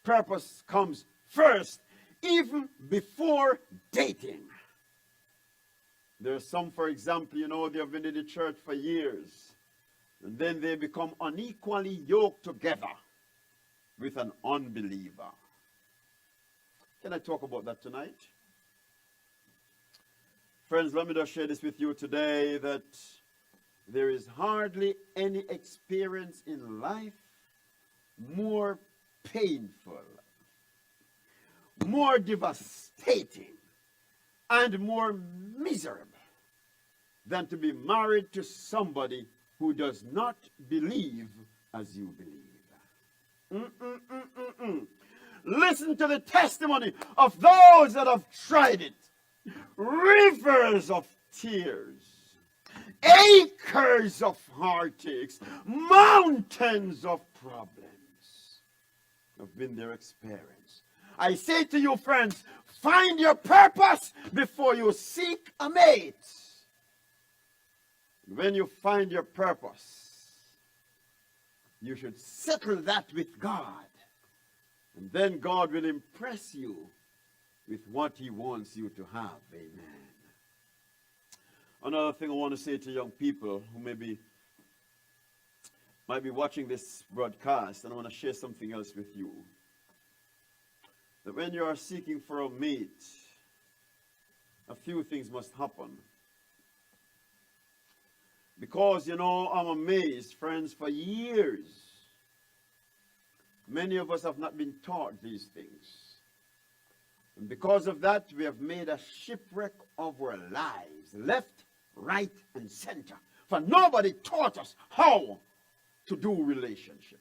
purpose comes first, even before dating. There are some, for example, they have been in the church for years, and then they become unequally yoked together with an unbeliever. Can I talk about that tonight? Friends, let me just share this with you today, that there is hardly any experience in life more painful, more devastating, and more miserable than to be married to somebody who does not believe as you believe. Listen to the testimony of those that have tried it. Rivers of tears, acres of heartaches, mountains of problems have been their experience. I say to you, friends, find your purpose before you seek a mate. When you find your purpose, you should settle that with God. And then God will impress you with what he wants you to have. Amen. Another thing I want to say to young people who might be watching this broadcast, and I want to share something else with you. That when you are seeking for a mate, a few things must happen. Because, I'm amazed, friends, for years, many of us have not been taught these things. And because of that, we have made a shipwreck of our lives, left, right, and center. For nobody taught us how to do relationships.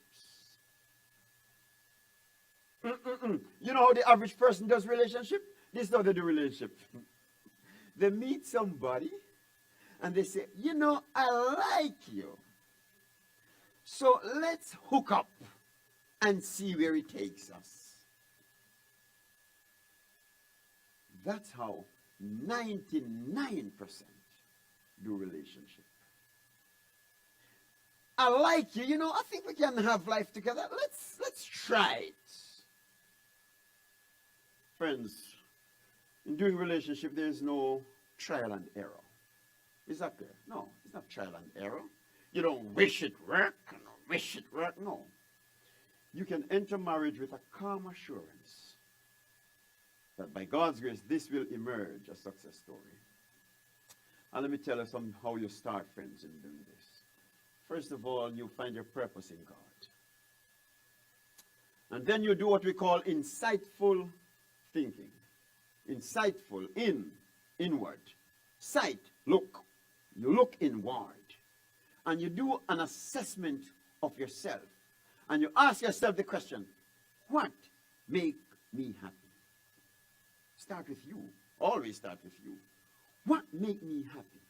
You know how the average person does relationship? This is how they do relationship. They meet somebody, and they say, I like you. So let's hook up and see where it takes us. That's how 99% do relationship. I like you, I think we can have life together. Let's try it. Friends, in doing relationship, there is no trial and error. Is that clear? No, it's not trial and error. You don't wish it work, no. You can enter marriage with a calm assurance that by God's grace, this will emerge a success story. And let me tell you how you start, friends, in doing this. First of all, you find your purpose in God. And then you do what we call insightful thinking. Insightful, inward. Sight, look. You look inward. And you do an assessment of yourself. And you ask yourself the question, what make me happy? Start with you. Always start with you. What make me happy?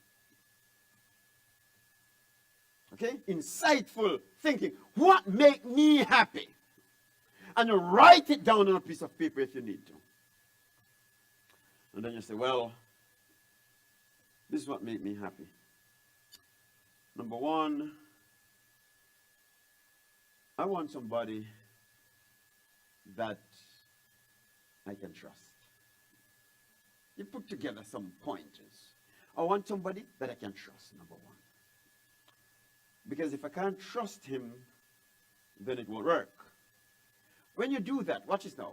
Okay? Insightful thinking. What make me happy? And you write it down on a piece of paper if you need to. And then you say, well, this is what make me happy. Number one, I want somebody that I can trust. You put together some pointers. I want somebody that I can trust, number one. Because if I can't trust him, then it will work. When you do that, watch this now.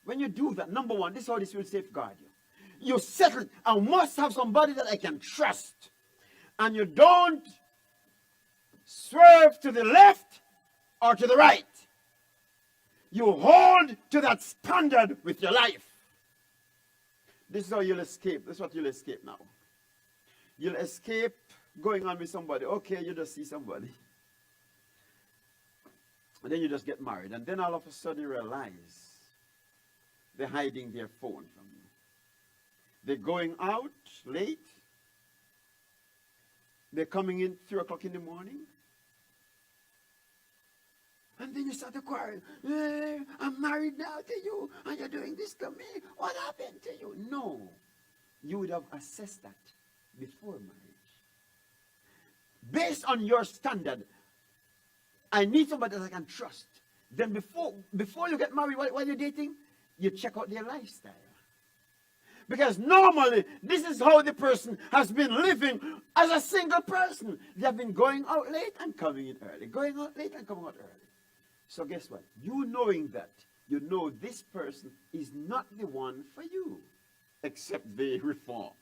When you do that, number one, this is how this will safeguard you. You settle, I must have somebody that I can trust. And you don't swerve to the left or to the right. You hold to that standard with your life. This is how you'll escape. This is what you'll escape now. You'll escape going on with somebody. Okay, you just see somebody. And then you just get married. And then all of a sudden you realize they're hiding their phone from you. They're going out late. They're coming in 3 o'clock in the morning. And then you start to quarrel. Hey, I'm married now to you, and you're doing this to me. What happened to you? No. You would have assessed that before marriage. Based on your standard, I need somebody that I can trust. then before you get married, while you're dating, you check out their lifestyle. Because normally, this is how the person has been living as a single person. They have been going out late and coming in early. Going out late and coming out early. So guess what? You knowing that, you know this person is not the one for you. Except they reform.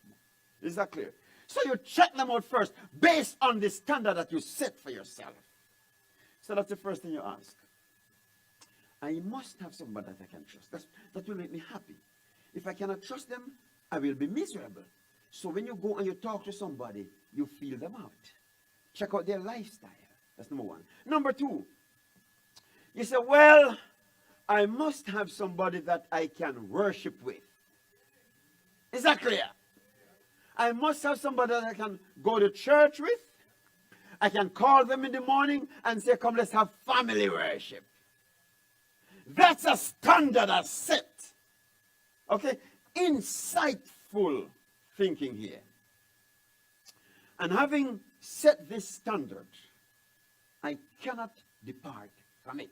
Is that clear? So you check them out first based on the standard that you set for yourself. So that's the first thing you ask. I must have somebody that I can trust. That will make me happy. If I cannot trust them, I will be miserable. So when you go and you talk to somebody, you feel them out. Check out their lifestyle. That's number one. Number two, you say, well, I must have somebody that I can worship with. Is that clear? I must have somebody that I can go to church with. I can call them in the morning and say, come, let's have family worship. That's a standard I set. Okay? Insightful thinking here. And having set this standard, I cannot depart from it.